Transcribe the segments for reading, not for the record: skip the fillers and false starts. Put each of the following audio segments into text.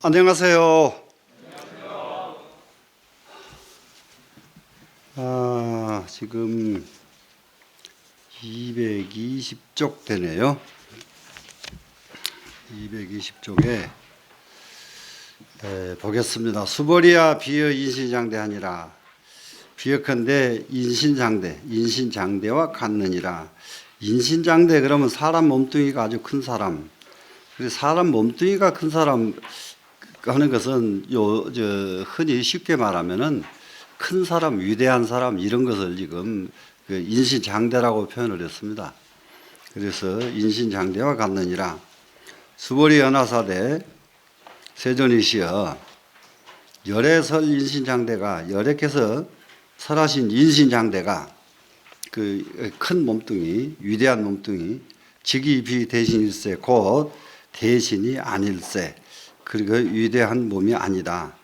안녕하세요. 지금 220쪽 되네요. 220쪽에 보겠습니다. 수보리야 비어 인신장대하니라. 비역한데 인신장대와 같느니라. 인신장대 그러면 사람 몸뚱이가 아주 큰 사람. 그래서 사람 몸뚱이가 큰 사람 하는 것은 흔히 쉽게 말하면은 큰 사람, 위대한 사람 이런 것을 지금 인신장대라고 표현을 했습니다. 그래서 인신장대와 같느니라. 수보리 연하사대 세존이시여 열애설 인신장대가 열애께서 설하신 인신장대가 그 큰 몸뚱이, 위대한 몸뚱이, 직이 비 대신일세 곧 대신이 아닐세. 그리고 위대한 몸이 아니다.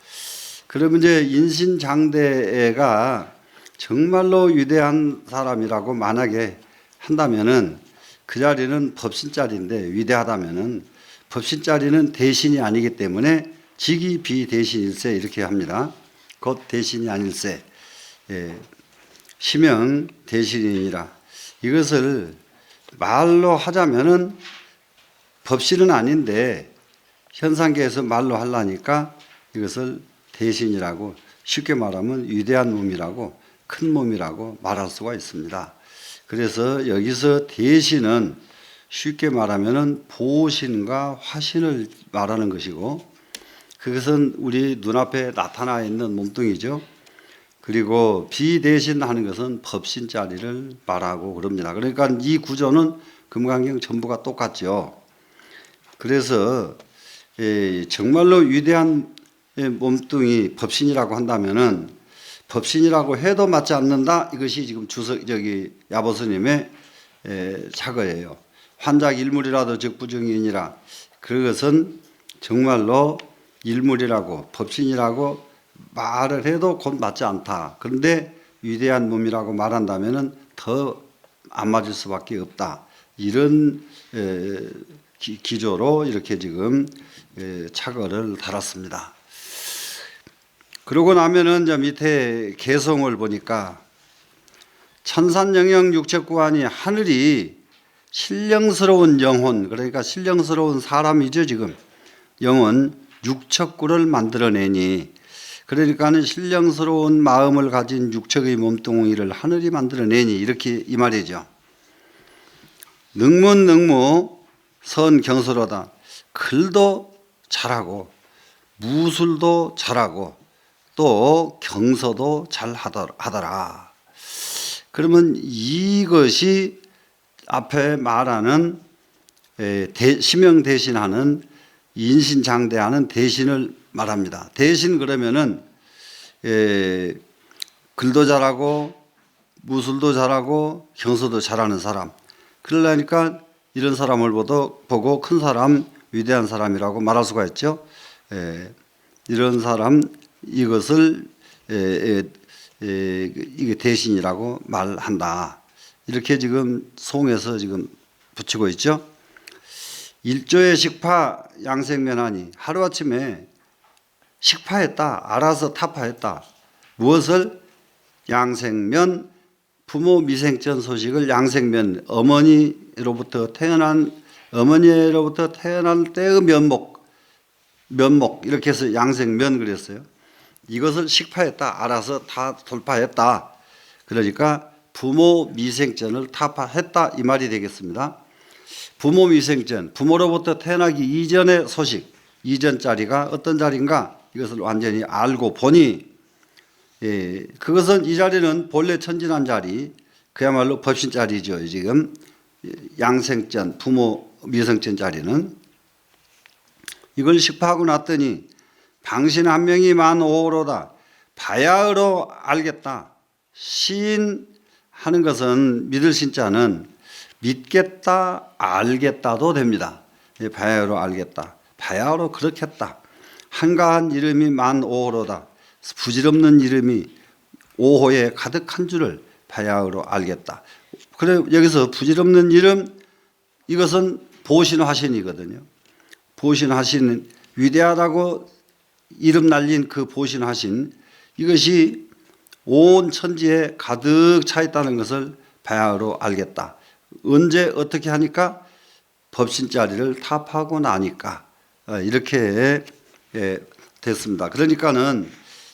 그러면 이제 인신장대가 정말로 위대한 사람이라고 만약에 한다면은 그 자리는 법신자리인데 위대하다면은 법신자리는 대신이 아니기 때문에 직이 비대신일세 이렇게 합니다. 곧 대신이 아닐세. 시명 대신이니라. 이것을 말로 하자면은 법신은 아닌데 현상계에서 말로 하려니까 이것을 대신이라고 쉽게 말하면 위대한 몸이라고 큰 몸이라고 말할 수가 있습니다. 그래서 여기서 대신은 쉽게 말하면은 보신과 화신을 말하는 것이고 그것은 우리 눈앞에 나타나 있는 몸뚱이죠. 그리고 비대신 하는 것은 법신자리를 말하고 그럽니다. 그러니까 이 구조는 금강경 전부가 똑같죠. 그래서 정말로 위대한 몸뚱이 법신이라고 한다면은 법신이라고 해도 맞지 않는다. 이것이 지금 야보스님의 착어예요. 환작 일물이라도 적부정이니라. 그것은 정말로 일물이라고 법신이라고 말을 해도 곧 맞지 않다. 그런데 위대한 몸이라고 말한다면은 더 안 맞을 수밖에 없다. 이런 기조로 이렇게 지금 착어를 달았습니다. 그러고 나면은 저 밑에 개성을 보니까 천산영영 육척구하니 하늘이 신령스러운 영혼, 그러니까 신령스러운 사람이죠. 지금 영혼 육척구를 만들어내니, 그러니까는 신령스러운 마음을 가진 육척의 몸뚱이를 하늘이 만들어내니 이렇게 이 말이죠. 능문능무 선경서로다. 글도 잘하고 무술도 잘하고 또 경서도 잘 하더라. 그러면 이것이 앞에 말하는 시명 대신하는 인신장대하는 대신을 말합니다. 대신 그러면은 글도 잘하고 무술도 잘하고 경서도 잘하는 사람. 그러려니까 이런 사람을 보고 큰 사람, 위대한 사람이라고 말할 수가 있죠. 이런 사람 이것을 이게 대신이라고 말한다. 이렇게 지금 송에서 지금 붙이고 있죠. 일조의 식파 양생면하니 하루아침에 식파했다. 알아서 타파했다. 무엇을? 양생면 부모 미생전 소식을 양생면 어머니로부터 태어난 때의 면목 이렇게 해서 양생면 그랬어요. 이것을 식파했다. 알아서 다 돌파했다. 그러니까 부모 미생전을 타파했다 이 말이 되겠습니다. 부모 미생전, 부모로부터 태어나기 이전의 소식, 이전 자리가 어떤 자리인가 이것을 완전히 알고 보니 그것은 이 자리는 본래 천진한 자리, 그야말로 법신 자리죠. 지금 양생전, 부모 미생전 자리는 이걸 식파하고 났더니 방신 한 명이 만 오로다. 바야흐로 알겠다. 시인 하는 것은 믿을 신자는 믿겠다, 알겠다도 됩니다. 바야흐로 알겠다. 바야흐로 그렇겠다. 한가한 이름이 만 오호로다. 부질없는 이름이 오호에 가득한 줄을 바야흐로 알겠다. 그래 여기서 부질없는 이름 이것은 보신화신이거든요. 보신화신 위대하다고 이름 날린 그 보신하신 이것이 온 천지에 가득 차 있다는 것을 바야흐로 알겠다. 언제 어떻게 하니까? 법신자리를 타파하고 나니까 이렇게 됐습니다. 그러니까는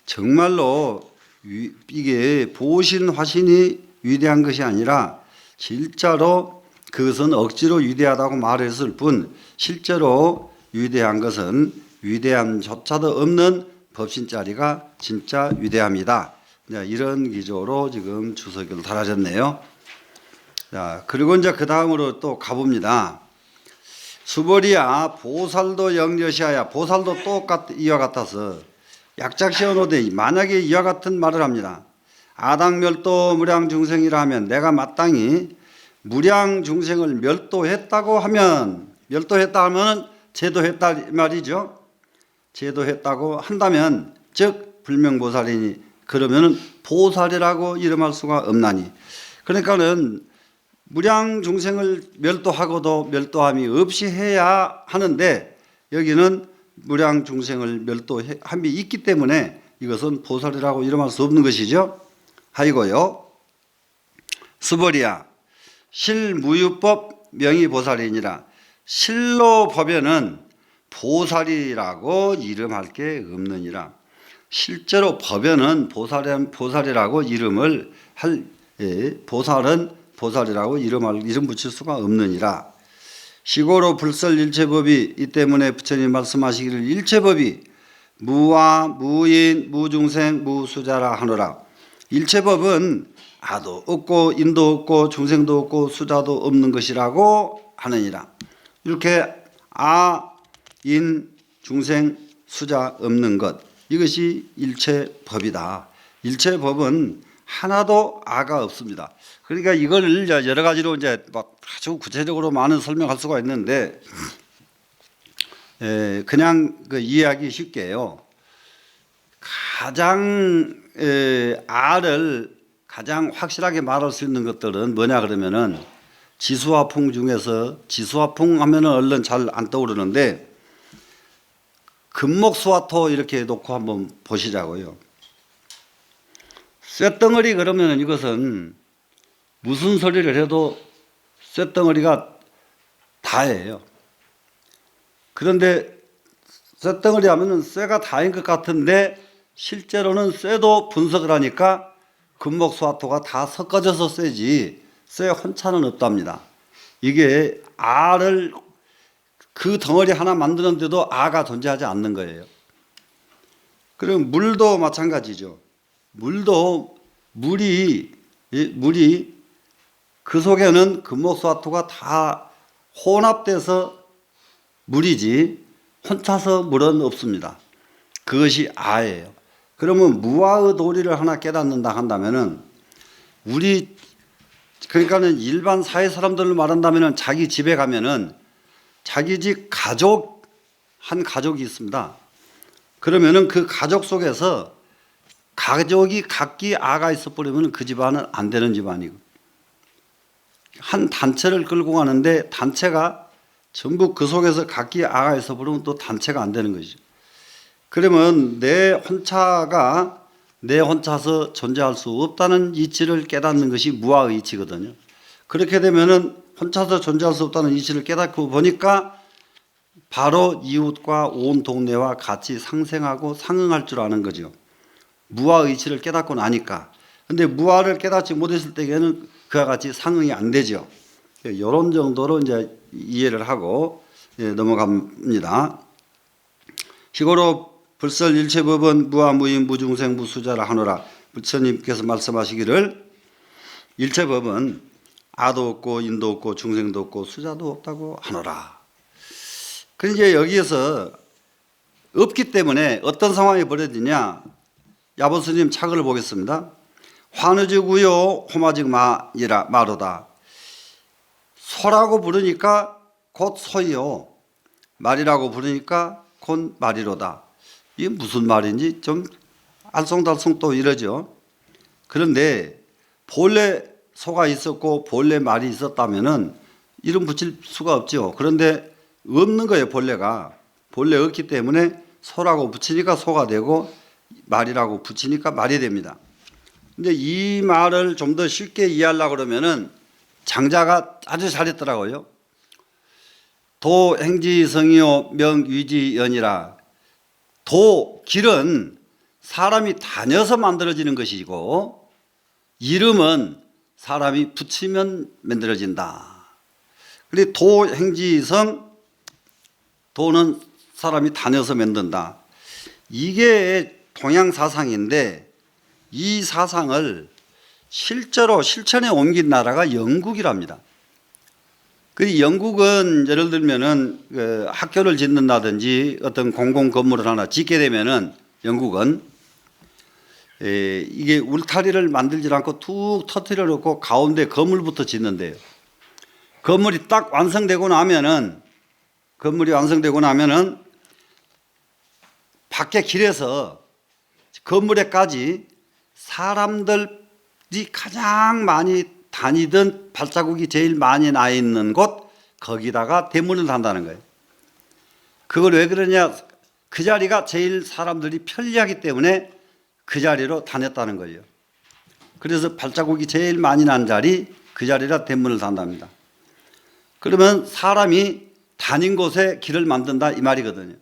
정말로 이게 보신 화신이 위대한 것이 아니라 실제로 그것은 억지로 위대하다고 말했을 뿐 실제로 위대한 것은 위대함조차도 없는 법신자리가 진짜 위대합니다. 이런 기조로 지금 주석을 달아졌네요. 자, 그리고 이제 그 다음으로 또 가봅니다. 수벌이야 보살도 영여시하야. 보살도 똑같 이와 같아서 약작 시어노되 만약에 이와 같은 말을 합니다. 아당멸도 무량중생이라 하면 내가 마땅히 무량중생을 멸도했다고 하면 멸도했다 하면 제도했다 말이죠. 제도했다고 한다면 즉 불명보살이니 그러면은 보살이라고 이름할 수가 없나니. 그러니까는 무량중생을 멸도하고도 멸도함이 없이 해야 하는데 여기는 무량중생을 멸도함이 있기 때문에 이것은 보살이라고 이름할 수 없는 것이죠. 하이고요. 수벌이야 실무유법 명의보살이니라. 실로 법에는 보살이라고 이름할 게 없느니라. 실제로 법에는 보살이라고 이름을 할 보살은 보살이라고 이름 붙일 수가 없느니라. 시고로 불설 일체법이 이 때문에 부처님 말씀하시기를 일체법이 무와 무인 무중생 무수자라 하노라. 일체법은 아도 없고 인도 없고 중생도 없고 수자도 없는 것이라고 하느니라. 이렇게 아, 인, 중생, 수자 없는 것 이것이 일체법이다. 일체법은 하나도 아가 없습니다. 그러니까 이걸 여러 가지로 이제 막 아주 구체적으로 많은 설명할 수가 있는데 그냥 이해하기 쉽게요. 가장 아를 가장 확실하게 말할 수 있는 것들은 뭐냐 그러면은 지수화풍 중에서 지수화풍 하면은 얼른 잘 안 떠오르는데 금목수화토 이렇게 놓고 한번 보시자고요. 쇳덩어리 그러면은 이것은 무슨 소리를 해도 쇳덩어리가 다예요. 그런데 쇳덩어리 하면은 쇠가 다인 것 같은데 실제로는 쇠도 분석을 하니까 금목수화토가 다 섞어져서 쇠지 쇠 혼차는 없답니다. 이게 알을 그 덩어리 하나 만드는데도 아가 존재하지 않는 거예요. 그럼 물도 마찬가지죠. 물도 물이 그 속에는 금목수화토가 다 혼합돼서 물이지 혼차서 물은 없습니다. 그것이 아예요. 그러면 무아의 도리를 하나 깨닫는다 한다면은 그러니까는 일반 사회 사람들로 말한다면은 자기 집에 가면은 자기 집 한 가족이 있습니다. 그러면은 그 가족 속에서 가족이 각기 아가 있어 버리면 그 집안은 안 되는 집안이고 한 단체를 끌고 가는데 단체가 전부 그 속에서 각기 아가 있어 버리면 또 단체가 안 되는 것이죠. 그러면 내 혼자서 존재할 수 없다는 이치를 깨닫는 것이 무아의 이치거든요. 그렇게 되면은 혼자서 존재할 수 없다는 이치를 깨닫고 보니까 바로 이웃과 온 동네와 같이 상생하고 상응할 줄 아는 거죠. 무아의 이치를 깨닫고 나니까. 근데 무아를 깨닫지 못했을 때에는 그와 같이 상응이 안 되죠. 이런 정도로 이제 이해를 하고 넘어갑니다. 시고로 불설 일체법은 무아 무인 무중생 무수자라 하노라. 부처님께서 말씀하시기를 일체법은 아도 없고 인도 없고 중생도 없고 수자도 없다고 하노라. 그런데 여기에서 없기 때문에 어떤 상황이 벌어지냐. 야보스님 차글을 보겠습니다. 환우지구요 호마직 마로다. 소라고 부르니까 곧 소이요. 말이라고 부르니까 곧 말이로다. 이게 무슨 말인지 좀 알쏭달쏭 또 이러죠. 그런데 본래 소가 있었고 본래 말이 있었다면은 이름 붙일 수가 없죠. 그런데 없는 거예요. 본래가 본래 없기 때문에 소라고 붙이니까 소가 되고 말이라고 붙이니까 말이 됩니다. 근데 이 말을 좀 더 쉽게 이해하려고 그러면은 장자가 아주 잘했더라고요. 도 행지성이요 명위지연이라. 도 길은 사람이 다녀서 만들어지는 것이고 이름은 사람이 붙이면 만들어진다. 그리고 도 행지성, 도는 사람이 다녀서 만든다. 이게 동양 사상인데 이 사상을 실제로 실천에 옮긴 나라가 영국이랍니다. 그 영국은 예를 들면은 그 학교를 짓는다든지 어떤 공공 건물을 하나 짓게 되면은 영국은 이게 울타리를 만들지 않고 툭 터트려 놓고 가운데 건물부터 짓는데요. 건물이 딱 완성되고 나면은 밖에 길에서 건물에까지 사람들이 가장 많이 다니던 발자국이 제일 많이 나 있는 곳 거기다가 대문을 단다는 거예요. 그걸 왜 그러냐? 그 자리가 제일 사람들이 편리하기 때문에 그 자리로 다녔다는 거예요. 그래서 발자국이 제일 많이 난 자리 그 자리라 대문을 단답니다. 그러면 사람이 다닌 곳에 길을 만든다 이 말이거든요.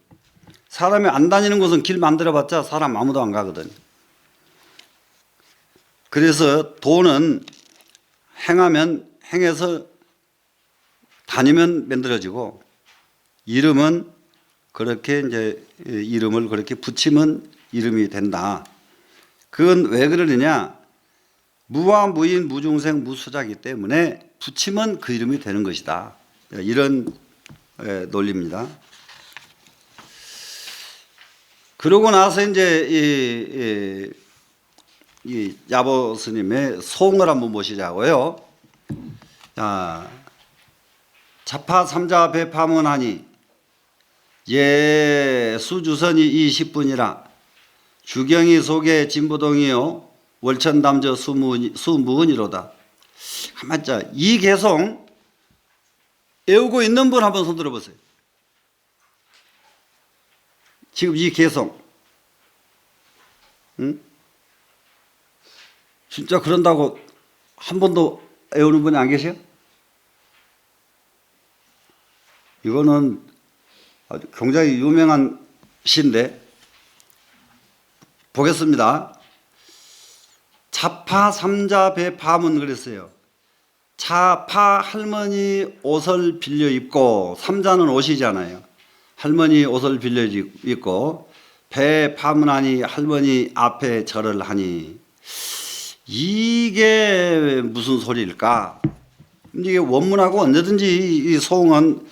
사람이 안 다니는 곳은 길 만들어봤자 사람 아무도 안 가거든요. 그래서 도는 행해서 다니면 만들어지고 이름은 그렇게 이제 이름을 그렇게 붙이면 이름이 된다. 그건 왜 그러느냐? 무와 무인 무중생 무수자이기 때문에 붙이면 그 이름이 되는 것이다. 이런 논리입니다. 그러고 나서 이제 이 야보 스님의 소응을 한번 보시자고요. 자, 자파 삼자 배파문하니 예 수주선이 20분이라 주경이 속에 진부동이요 월천담저 수무은이로다. 가만 자, 이 개송 외우고 있는 분 한번 손 들어보세요. 지금 이 개송, 응? 진짜 그런다고 한 번도 외우는 분이 안 계세요? 이거는 아주 굉장히 유명한 시인데 보겠습니다. 자파 삼자 배파문 그랬어요. 자파 할머니 옷을 빌려 입고, 삼자는 옷이잖아요. 할머니 옷을 빌려 입고 배파문하니 할머니 앞에 절을 하니. 이게 무슨 소리일까? 이게 원문하고 언제든지 이 소응은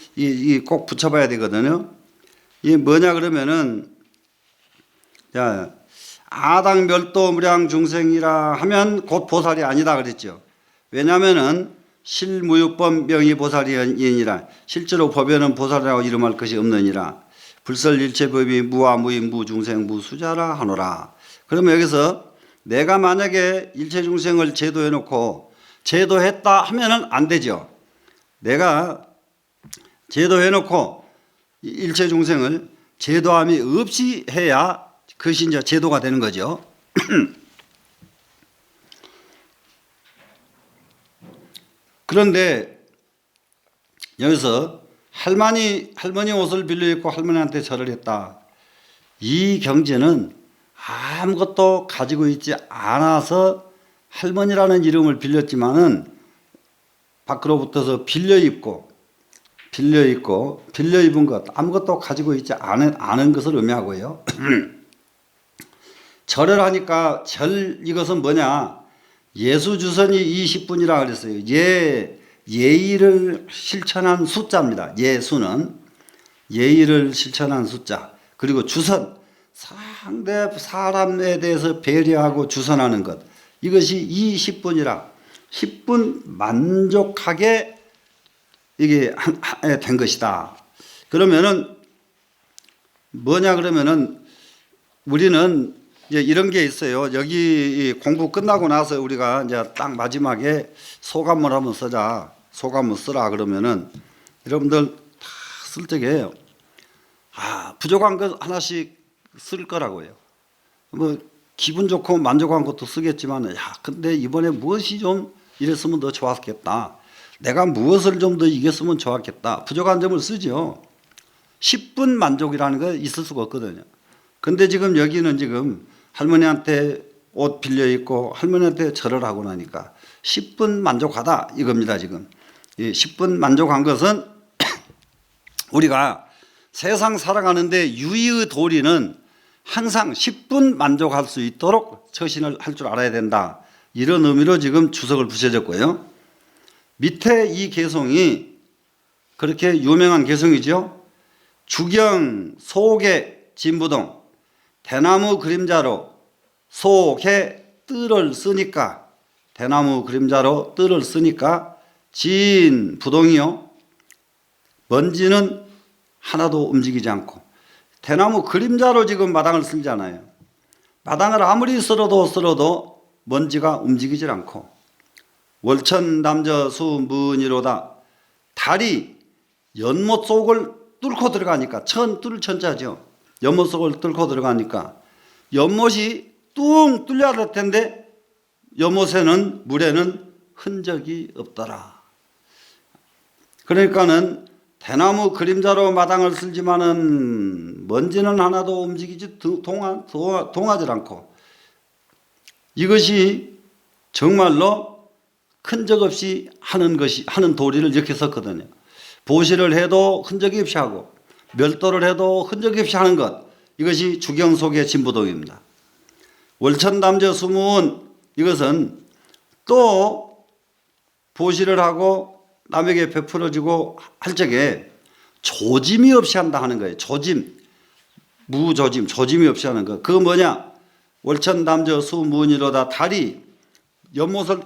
꼭 붙여봐야 되거든요. 이게 뭐냐 그러면은, 자, 아당 멸도 무량 중생이라 하면 곧 보살이 아니다 그랬죠. 왜냐하면은 실무육법 명의 보살이니라. 실제로 법에는 보살이라고 이름할 것이 없느니라. 불설일체법이 무와 무인 무중생 무수자라 하노라. 그러면 여기서 내가 만약에 일체중생을 제도해 놓고 제도했다 하면은 안 되죠. 내가 제도해 놓고 일체중생을 제도함이 없이 해야 그것이 이제 제도가 되는 거죠. 그런데 여기서 할머니 옷을 빌려 입고 할머니한테 절을 했다. 이 경제는 아무것도 가지고 있지 않아서 할머니라는 이름을 빌렸지만은 밖으로부터서 빌려 입은 것, 아무것도 가지고 있지 않은 것을 의미하고요. 절을 하니까 이것은 뭐냐? 예수주선이 20분이라 그랬어요. 예의를 실천한 숫자입니다. 예수는 예의를 실천한 숫자. 그리고 주선, 상대 사람에 대해서 배려하고 주선하는 것. 이것이 20분이라 10분 만족하게 이게 된 것이다. 그러면은 뭐냐 그러면은 우리는 이제 이런 게 있어요. 여기 공부 끝나고 나서 우리가 이제 딱 마지막에 소감을 한번 쓰자. 소감을 쓰라 그러면은 여러분들 다 쓸 적에 부족한 것 하나씩 쓸 거라고요. 뭐 기분 좋고 만족한 것도 쓰겠지만, 근데 이번에 무엇이 좀 이랬으면 더 좋았겠다. 내가 무엇을 좀 더 이겼으면 좋았겠다. 부족한 점을 쓰죠. 10분 만족이라는 거 있을 수가 없거든요. 근데 지금 여기는 지금 할머니한테 옷 빌려 입고 할머니한테 절을 하고 나니까 10분 만족하다 이겁니다. 지금 이 10분 만족한 것은 우리가 세상 살아가는데 유의의 도리는 항상 10분 만족할 수 있도록 처신을 할 줄 알아야 된다. 이런 의미로 지금 주석을 붙여졌고요. 밑에 이 개성이 그렇게 유명한 개성이죠. 주경 소개 진부동 대나무 그림자로 소개 뜰을 쓰니까, 대나무 그림자로 뜰을 쓰니까 진 부동이요. 먼지는 하나도 움직이지 않고, 대나무 그림자로 지금 마당을 쓸잖아요. 마당을 아무리 쓸어도 먼지가 움직이질 않고, 월천남저 수문이로다. 달이 연못 속을 뚫고 들어가니까, 뚫을 천자죠. 연못 속을 뚫고 들어가니까 연못이 뚱 뚫려야 될 텐데 연못에는, 물에는 흔적이 없더라. 그러니까는 대나무 그림자로 마당을 쓸지만은 먼지는 하나도 움직이지 동하지 않고, 이것이 정말로 흔적 없이 하는 도리를 이렇게 썼거든요. 보시를 해도 흔적이 없이 하고 멸도를 해도 흔적이 없이 하는 것, 이것이 주경 속의 진부동입니다. 월천남저 수문, 이것은 또 보시를 하고 남에게 베풀어주고 할 적에 조짐이 없이 한다 하는 거예요. 조짐, 무조짐, 조짐이 없이 하는 거. 그거 뭐냐? 월천남저 수문이로다. 달이 연못을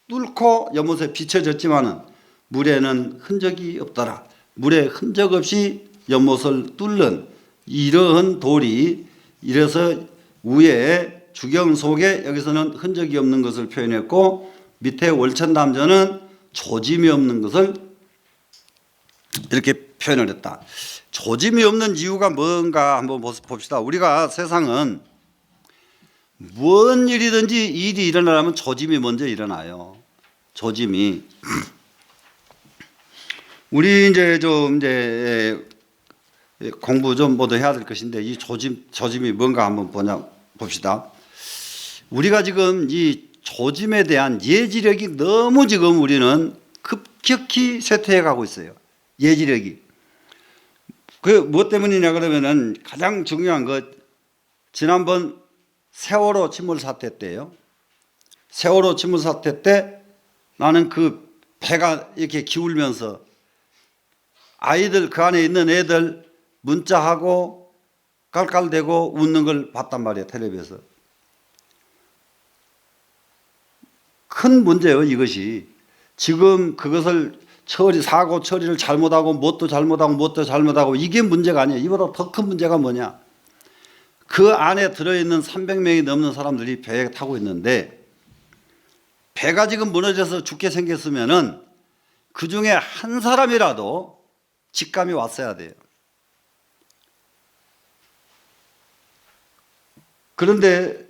뚫고 연못에 비춰졌지만은 물에는 흔적이 없더라. 물에 흔적 없이 연못을 뚫는 이러한 도리, 이래서 위에 주경 속에 여기서는 흔적이 없는 것을 표현했고, 밑에 월천남저는 조짐이 없는 것을 이렇게 표현을 했다. 조짐이 없는 이유가 뭔가 한번 봅시다. 우리가 세상은 뭔 일이든지 일이 일어나려면 조짐이 먼저 일어나요. 조짐이. 우리 이제 공부 좀 모두 해야 될 것인데, 이 조짐이 뭔가 한번 봅시다. 우리가 지금 이 조짐에 대한 예지력이 너무 지금 우리는 급격히 쇠퇴해 가고 있어요. 예지력이. 그 무엇 때문이냐 그러면은 가장 중요한 것, 지난번 세월호 침몰 사태 때요. 세월호 침몰 사태 때 나는 그 배가 이렇게 기울면서 아이들, 그 안에 있는 애들 문자하고 깔깔대고 웃는 걸 봤단 말이에요. 텔레비에서. 큰 문제예요, 이것이. 지금 그것을 사고 처리를 잘못하고 뭣도 잘못하고 이게 문제가 아니에요. 이보다 더 큰 문제가 뭐냐? 그 안에 들어있는 300명이 넘는 사람들이 배에 타고 있는데, 배가 지금 무너져서 죽게 생겼으면은 그 중에 한 사람이라도 직감이 왔어야 돼요. 그런데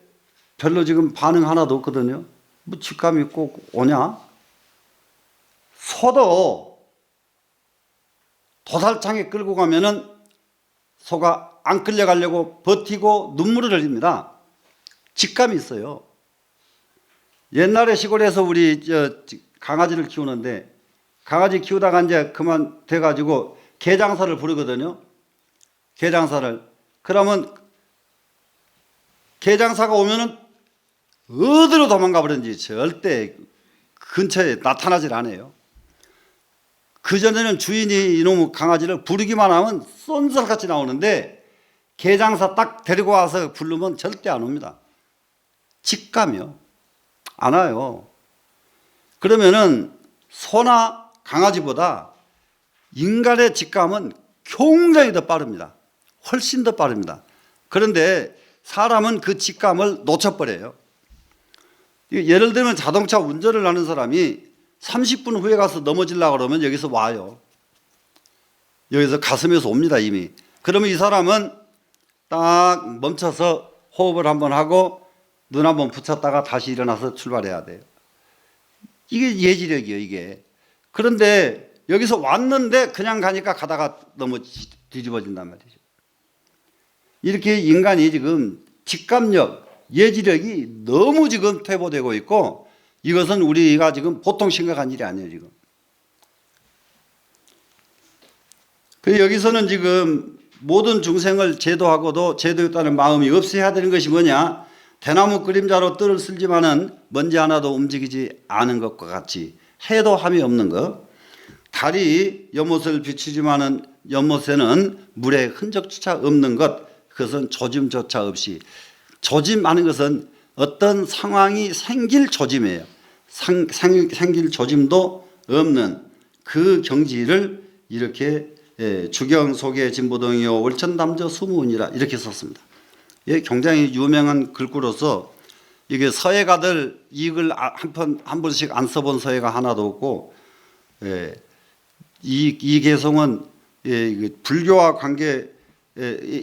별로 지금 반응 하나도 없거든요. 뭐 직감이 꼭 오냐? 소도 도살장에 끌고 가면은 소가 안 끌려가려고 버티고 눈물을 흘립니다. 직감이 있어요. 옛날에 시골에서 우리 강아지를 키우는데, 강아지 키우다가 이제 그만 돼가지고 개장사를 부르거든요. 개장사를. 그러면 개장사가 오면은 어디로 도망가 버렸는지 절대 근처에 나타나질 않아요. 그전에는 주인이 이놈의 강아지를 부르기만 하면 쏜살같이 나오는데, 개장사 딱 데리고 와서 부르면 절대 안 옵니다. 직감이요. 안 와요. 그러면은 소나 강아지보다 인간의 직감은 굉장히 더 빠릅니다. 훨씬 더 빠릅니다. 그런데 사람은 그 직감을 놓쳐버려요. 예를 들면 자동차 운전을 하는 사람이 30분 후에 가서 넘어지려고 그러면 여기서 와요. 여기서 가슴에서 옵니다, 이미. 그러면 이 사람은 딱 멈춰서 호흡을 한번 하고 눈 한번 붙였다가 다시 일어나서 출발해야 돼요. 이게 예지력이에요, 이게. 그런데 여기서 왔는데 그냥 가니까 가다가 너무 뒤집어진단 말이죠. 이렇게 인간이 지금 직감력, 예지력이 너무 지금 퇴보되고 있고, 이것은 우리가 지금 보통 심각한 일이 아니에요, 지금. 그래서 여기서는 지금 모든 중생을 제도하고도 제도했다는 마음이 없어야 되는 것이 뭐냐? 대나무 그림자로 뜰을 쓸지만은 먼지 하나도 움직이지 않은 것과 같이 해도 함이 없는 것. 달이 연못을 비추지만은 연못에는 물의 흔적조차 없는 것. 그것은 조짐조차 없이. 조짐하는 것은 어떤 상황이 생길 조짐이에요. 생길 조짐도 없는 그 경지를 이렇게 주경 속의 진보동이요 월천담저 수무운이라 이렇게 썼습니다. 예, 굉장히 유명한 글구로서 이게 서예가들 이걸 한 번씩 안 써본 서예가 하나도 없고, 이 개성은 불교와 관계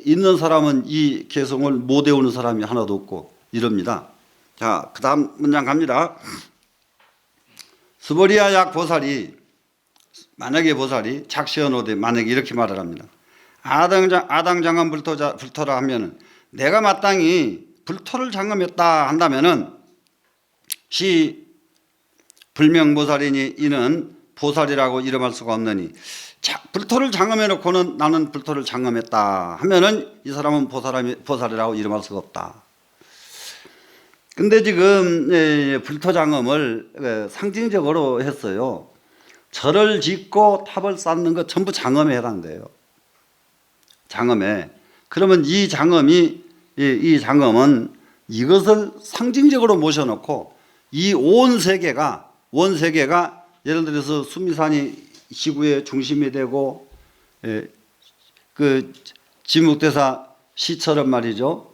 있는 사람은 이 개성을 못 외우는 사람이 하나도 없고 이럽니다. 자, 그 다음 문장 갑니다. 수보리아 약 보살이, 만약에 보살이 작시언오되 만약에 이렇게 말을 합니다. 아당장엄 불토라 하면은, 내가 마땅히 불토를 장엄했다 한다면은 시 불명보살이니 이는 보살이라고 이름할 수가 없느니, 불토를 장엄해 놓고는 나는 불토를 장엄했다 하면은 이 사람은 보살이라고 이름할 수가 없다. 근데 지금 불토 장엄을 상징적으로 했어요. 절을 짓고 탑을 쌓는 것 전부 장엄에 해당돼요. 장엄에. 그러면 이 장엄은 이것을 상징적으로 모셔놓고 이 온 세계가 예를 들어서 수미산이 지구의 중심이 되고, 그 지묵대사 시처럼 말이죠.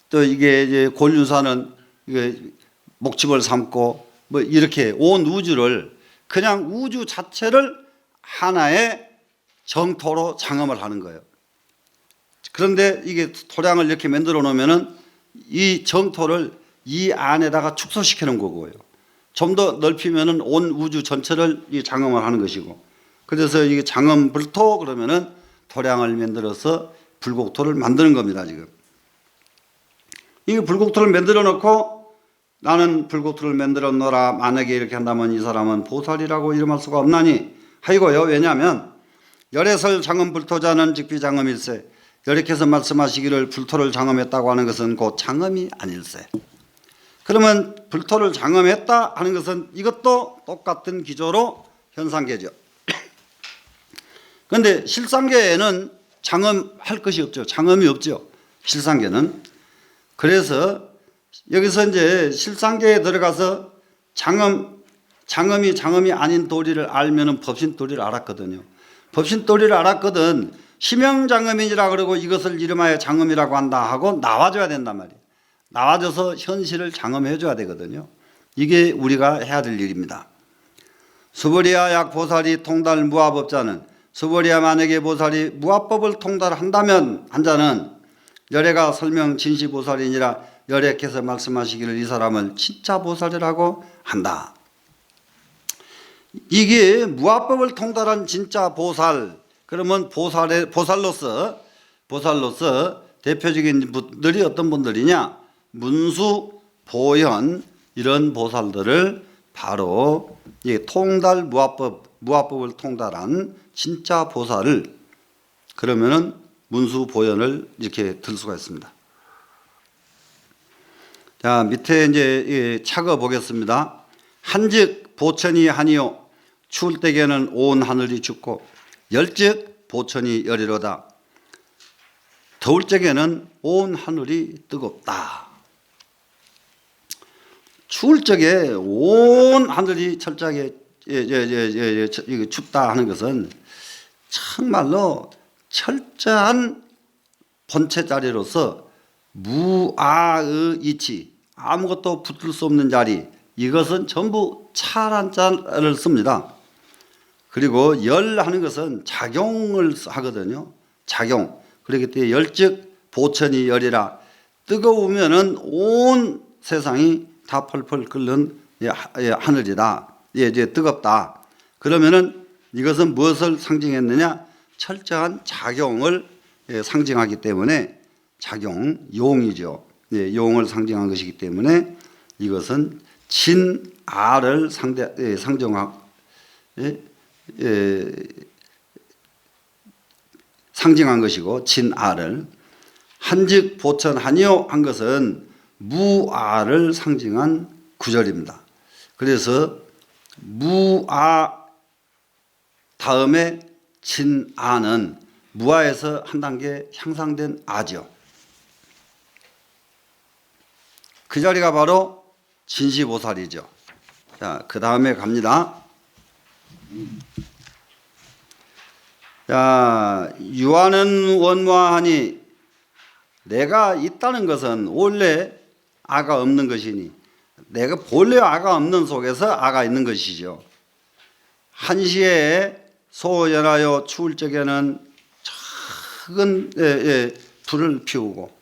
또 이게 이제 곤륜산은 목집을 삼고 뭐 이렇게 온 우주를, 그냥 우주 자체를 하나의 정토로 장엄을 하는 거예요. 그런데 이게 토량을 이렇게 만들어 놓으면은 이 정토를 이 안에다가 축소시켜 놓은 거고요. 좀 더 넓히면은 온 우주 전체를 이 장엄을 하는 것이고, 그래서 이게 장엄 불토 그러면은 토량을 만들어서 불곡토를 만드는 겁니다, 지금. 이게 불곡토를 만들어 놓고 나는 불곡토를 만들어 놓으라 만약에 이렇게 한다면 이 사람은 보살이라고 이름할 수가 없나니 하이고요. 왜냐하면 열애설 장엄 불토자는 즉비 장엄일세. 여리께서 말씀하시기를 불토를 장엄했다고 하는 것은 곧 장엄이 아닐세. 그러면 불토를 장엄했다 하는 것은 이것도 똑같은 기조로 현상계죠. 그런데 실상계에는 장엄할 것이 없죠. 장엄이 없죠, 실상계는. 그래서 여기서 이제 실상계에 들어가서 장엄이 아닌 도리를 알면은 법신 도리를 알았거든요. 법신 도리를 알았거든. 심형장엄이라 그러고 이것을 이름하여 장엄이라고 한다 하고 나와줘야 된단 말이에요. 나와줘서 현실을 장엄해 줘야 되거든요. 이게 우리가 해야 될 일입니다. 수보리아 약 보살이 통달 무아법자는, 수보리아 만약에 보살이 무아법을 통달한다면 한 자는 열애가 설명 진시보살이니라 열애께서 말씀하시기를 이 사람을 진짜 보살이라고 한다. 이게 무아법을 통달한 진짜 보살. 그러면 보살로서 대표적인 분들이 어떤 분들이냐? 문수, 보현 이런 보살들을 바로 통달 무아법을 통달한 진짜 보살을, 그러면은 문수, 보현을 이렇게 들 수가 있습니다. 자, 밑에 이제 차거 보겠습니다. 한즉 보천이 하니요 추울 때에는 온 하늘이 춥고 열즉 보천이 열이로다. 더울 적에는 온 하늘이 뜨겁다. 추울 적에 온 하늘이 철저하게 춥다 하는 것은 정말로 철저한 본체 자리로서 무아의 이치, 아무것도 붙을 수 없는 자리, 이것은 전부 차란 자를 씁니다. 그리고 열 하는 것은 작용을 하거든요. 작용. 그렇기 때문에 열즉 보천이 열이라. 뜨거우면은 온 세상이 다 펄펄 끓는 하늘이다. 이제 뜨겁다. 그러면은 이것은 무엇을 상징했느냐? 철저한 작용을 상징하기 때문에 작용, 용이죠. 용을 상징한 것이기 때문에 이것은 진아를 상징한 것이고, 진아를. 한즉 보천하니요 한 것은 무아를 상징한 구절입니다. 그래서 무아 다음에 진아는 무아에서 한 단계 향상된 아죠. 그 자리가 바로 진시보살이죠. 자, 그 다음에 갑니다. 자, 유아는 원무하니 내가 있다는 것은 원래 아가 없는 것이니, 내가 본래 아가 없는 속에서 아가 있는 것이죠. 한시에 소연하여 추울 적에는 작은 불을 피우고,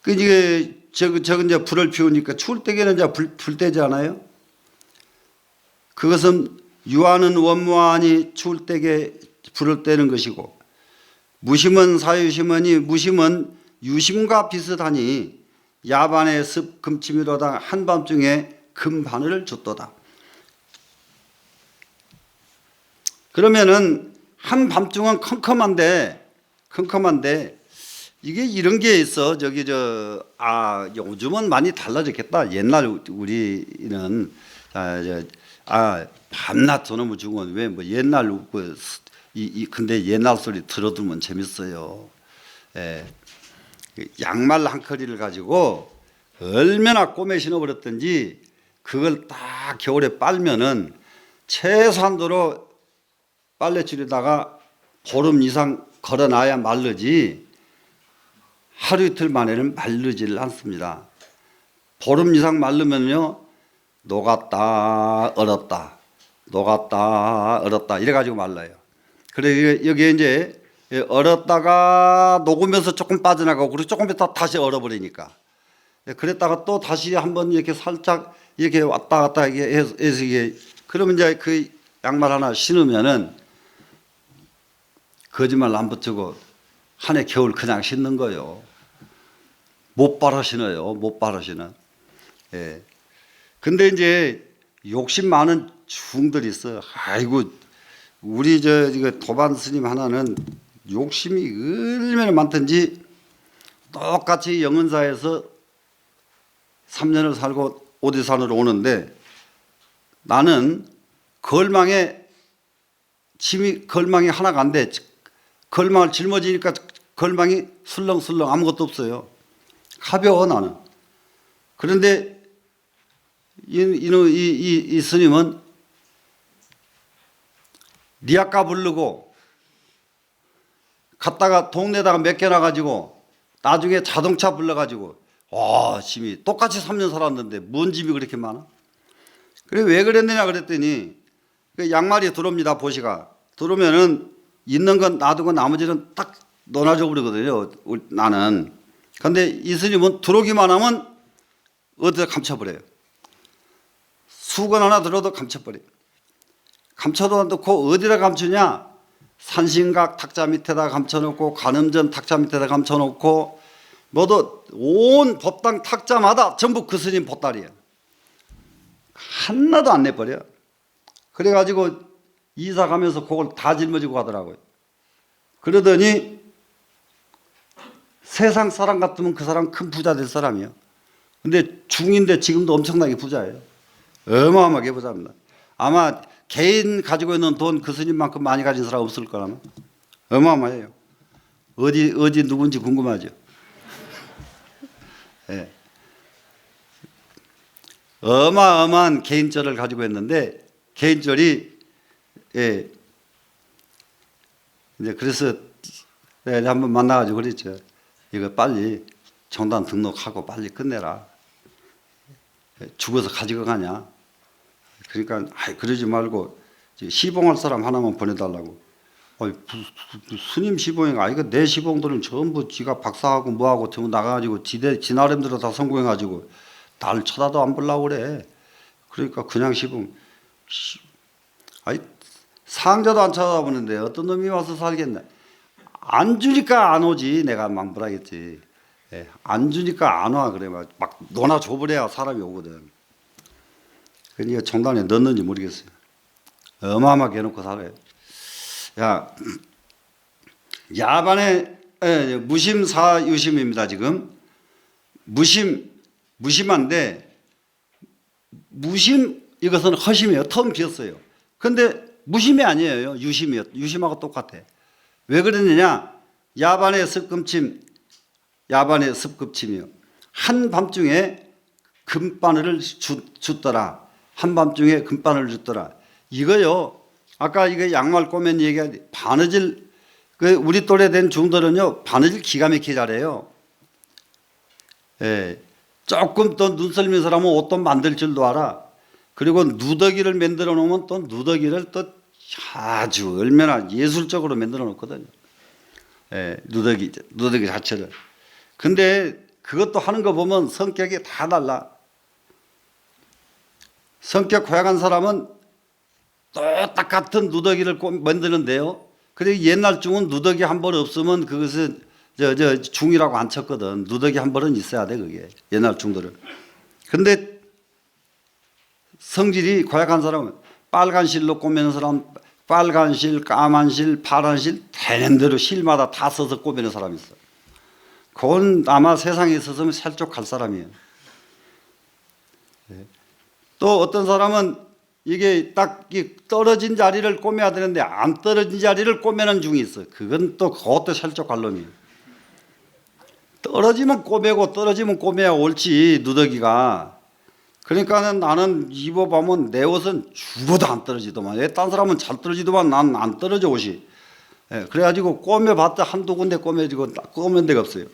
이제 저건 이제 불을 피우니까 추울 때에는 이제 불 때잖아요. 그것은 유아는 원무하니 추울 때에 불을 떼는 것이고, 무심은 사유심하니 무심은 유심과 비슷하니 야반의 습 금치미로다. 한밤중에 금바늘을 줬도다. 그러면은 한밤중은 컴컴한데 이게 이런 게 있어. 요즘은 많이 달라졌겠다. 옛날 우리는 밤낮 저놈의 중은 왜 뭐 옛날 근데 옛날 소리 들어두면 재밌어요. 양말 한 커리를 가지고 얼마나 꼬매 신어버렸든지 그걸 딱 겨울에 빨면은 최소한도로 빨래줄에다가 보름 이상 걸어놔야 마르지, 하루 이틀 만에는 마르지를 않습니다. 보름 이상 마르면요 녹았다 얼었다 녹았다 얼었다 이래가지고 말라요. 그래 여기에 이제 얼었다가 녹으면서 조금 빠져나가고, 그리고 조금 있다 다시 얼어버리니까, 그랬다가 또 다시 한번 이렇게 살짝 이렇게 왔다 갔다 해서 이게, 그러면 이제 그 양말 하나 신으면은 거짓말 안 붙이고 한 해 겨울 그냥 신는 거요. 못 빨아 신어요. 못 빨아 신어. 근데 이제 욕심 많은 중들이 있어. 아이고, 우리 이거 도반 스님 하나는 욕심이 얼마나 많든지 똑같이 영은사에서 3년을 살고 오디산으로 오는데, 나는 걸망이 하나가 안 돼. 걸망을 짊어지니까 걸망이 술렁술렁 아무것도 없어요. 가벼워 나는. 그런데 이 스님은 리아까 부르고 갔다가 동네에다가 맡겨놔가지고 나중에 자동차 불러가지고, 와, 짐이 똑같이 3년 살았는데 뭔 짐이 그렇게 많아? 그래 왜 그랬느냐 그랬더니, 그 양말이 들어옵니다. 보시가 들어오면은 있는 건 놔두고 나머지는 딱 넣어놔줘 버리거든요, 나는. 근데 이 스님은 들어오기만 하면 어디다 감춰버려요. 수건 하나 들어도 감춰버려요. 감춰도 않고 어디다 감추냐? 산신각 탁자 밑에다 감춰놓고, 관음전 탁자 밑에다 감춰놓고, 모두 온 법당 탁자마다 전부 그 스님 보따리예요. 하나도 안 내버려. 그래가지고 이사 가면서 그걸 다 짊어지고 가더라고요. 그러더니 세상 사람 같으면 그 사람 큰 부자 될 사람이에요. 근데 중인데 지금도 엄청나게 부자예요. 어마어마하게 부자입니다. 아마 개인 가지고 있는 돈 그 스님만큼 많이 가진 사람 없을 거라면 어마어마해요. 어디 누군지 궁금하죠. 네. 어마어마한 개인절을 가지고 있는데, 개인절이 이제 그래서 내가 한번 만나가지고 그랬죠. 이거 빨리 정당 등록하고 빨리 끝내라. 죽어서 가지고 가냐. 그러니까 그러지 말고 시봉할 사람 하나만 보내달라고. 스님 시봉인가? 이거 내 시봉들은 전부 지가 박사하고 뭐하고 전부 나가가지고 지 나름대로 다 성공해가지고 날 쳐다도 안 보려고 그래. 그러니까 그냥 시봉. 아니 상자도 안 쳐다보는데 어떤 놈이 와서 살겠나? 안 주니까 안 오지. 내가 망불하겠지. 안 주니까 안 와. 그래 막 너나 줘버려야 사람이 오거든. 그러니까 종단에 넣는지 모르겠어요. 어마어마하게 해놓고 살아요. 야, 야반의 무심사유심입니다. 지금 무심한데 무심 이것은 허심이에요. 텅 비었어요. 근데 무심이 아니에요. 유심이에요. 유심하고 똑같아. 왜 그러느냐? 야반의 습급침이요. 한밤중에 금바늘을 줬더라. 한밤중에 금바늘을 줬더라. 이거요. 아까 이거 양말 꼬맨 얘기가 바느질 우리 또래 된 중들은요 바느질 기가 막히게 잘해요. 조금 더 눈썰미 사람은 옷도 만들 줄도 알아. 그리고 누더기를 만들어 놓으면 또 누더기를 또 아주 얼마나 예술적으로 만들어 놓거든요. 누더기 자체를. 근데 그것도 하는 거 보면 성격이 다 달라. 성격 고약한 사람은 또 똑같은 누더기를 만드는데요. 그래 옛날 중은 누더기 한 벌 없으면 그것은 중이라고 안 쳤거든. 누더기 한 벌은 있어야 돼 그게 옛날 중들은. 근데 성질이 고약한 사람은 빨간 실로 꼬매는 사람, 빨간 실, 까만 실, 파란 실 되는 대로 실마다 다 써서 꼬매는 사람이 있어. 그건 아마 세상에 있어서는 살쪽 갈 사람이에요. 또 어떤 사람은 이게 딱 떨어진 자리를 꼬매야 되는데 안 떨어진 자리를 꼬매는 중이 있어. 그건 또 그것도 살짝 관론이에요. 떨어지면 꼬매고 떨어지면 꼬매야 옳지 누더기가. 그러니까 나는 입어보면 내 옷은 죽어도 안 떨어지더만. 딴 사람은 잘 떨어지더만 난 안 떨어져 옷이. 그래가지고 꼬매봤다 한두 군데 꼬매지고 꼬맨 데가 없어요.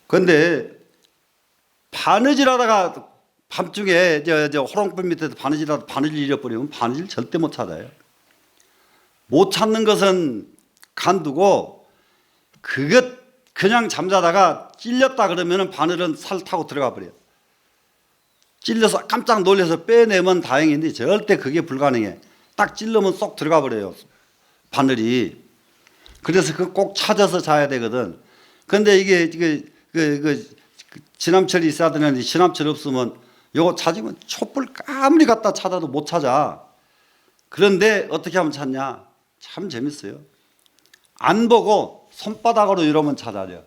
근데 바느질하다가 밤중에 호롱불 밑에서 바느질 잃어버리면 바느질 절대 못 찾아요. 못 찾는 것은 간두고 그냥 잠자다가 찔렸다 그러면 바늘은 살 타고 들어가 버려요. 찔려서 깜짝 놀라서 빼내면 다행인데 절대 그게 불가능해. 딱 찔르면 쏙 들어가 버려요. 바늘이. 그래서 그거 꼭 찾아서 자야 되거든. 근데 이게 지남철이 있어야 되는데 지남철 없으면 요거 찾으면 촛불 아무리 갖다 찾아도 못 찾아. 그런데 어떻게 하면 찾냐? 참 재밌어요. 안 보고 손바닥으로 이러면 찾아요.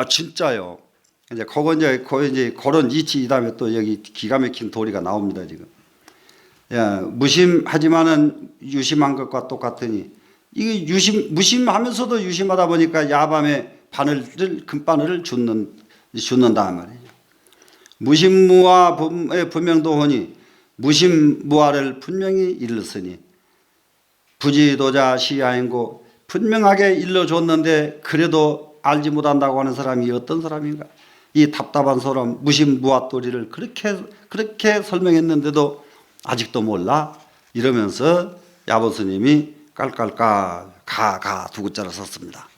진짜요. 이제 그런 이치 다음에 또 여기 기가 막힌 도리가 나옵니다 지금. 무심하지만은 유심한 것과 똑같으니 이게 무심하면서도 유심하다 보니까 야밤에 금바늘을 줍는다 말이에요. 무심무화의 분명도 하니 무심무화를 분명히 일렀으니 부지도자 시야인고 분명하게 일러줬는데 그래도 알지 못한다고 하는 사람이 어떤 사람인가? 이 답답한 사람 무심무화도리를 그렇게 설명했는데도 아직도 몰라? 이러면서 야보스님이 깔깔깔 가 두 글자를 썼습니다.